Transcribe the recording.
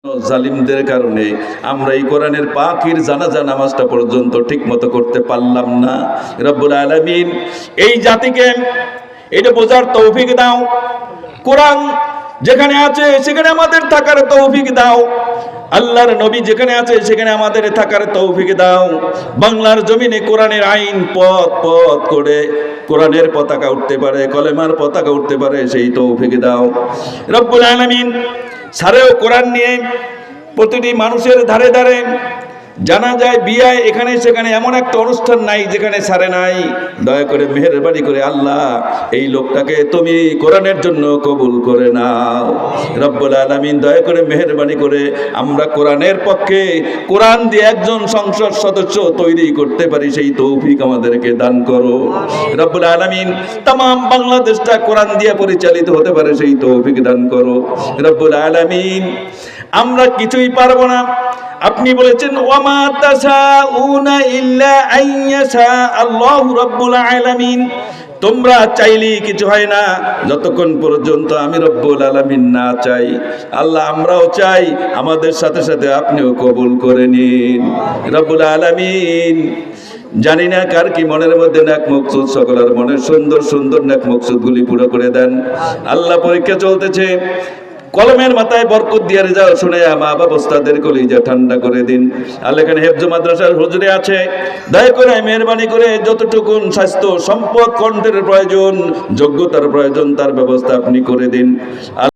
জালিমদের কারণে আমরা এই কোরআনের পাখির জানাজা নামাজটা পর্যন্ত ঠিক মতো করতে পারলাম না। রব্বুল আলামিন এই জাতিকে এটা বোঝার তৌফিক দাও। কোরআন যেখানে আছে সেখানে আমাদের থাকার তৌফিক দাও। আল্লাহর নবী যেখানে আছে সেখানে আমাদের থাকার তৌফিক দাও। বাংলার জমিনে কোরআনের আইন পথ পথ করে কোরআনের পতাকা উঠতে পারে, কলেমার পতাকা উঠতে পারে, সেই তৌফিক দাও রব্বুল আলামিন। সারেও কোরআন নিয়ে প্রতিটি মানুষের ধারে ধারে জানা যায় বিয়ায় এখানে সেখানে এমন একটা অনুষ্ঠান নাই যেখানে সারে নাই। দয়া করে মেহেরবানি করে আল্লাহ এই লোকটাকে তুমি কোরআনের জন্য কবুল করে নাও রব্বুল আলামিন। দয়া করে মেহেরবানি করে আমরা কোরআনের পক্ষে কোরআন দিয়ে একজন সংসদ সদস্য তৈরি করতে পারি, সেই তৌফিক আমাদেরকে দান করো রব্বুল আলামিন। तमाम বাংলাদেশটা কোরআন দিয়ে পরিচালিত হতে পারে, সেই তৌফিক দান করো রব্বুল আলামিন। আমরা কিছুই পারবো না। আপনি বলেছেন ওয়ামা তাশাউনা ইল্লা আইয়াশা আল্লাহু রাব্বুল আলামিন, তোমরা চাইলেই কিছু হয় না যতক্ষণ পর্যন্ত আমি রব্বুল আলামিন না চাই। আল্লাহ আমরাও চাই, আমাদের সাথে সাথে আপনিও কবুল করে নিন রব্বুল আলামিন। জানি না কার কি মনের মধ্যে নেক মকসুদ, সকলের মনের সুন্দর সুন্দর নেক মকসুদগুলি পুরো করে দেন আল্লাহ। পরীক্ষা চলতেছে, কলমের মাথায় বরকত দিয়ে রেজাল্ট শুনে মা বাবা ওস্তাদের কলিজা ঠান্ডা করে দিন আল্লাহ। এখানে হেফজ মাদ্রাসার হুজুরে আছে, দয়া করে মেহেরবানি করে যতটুকু স্বাস্থ্য সম্পদ কণ্ঠের প্রয়োজন, যোগ্যতার প্রয়োজন, তার ব্যবস্থা আপনি করে দিন।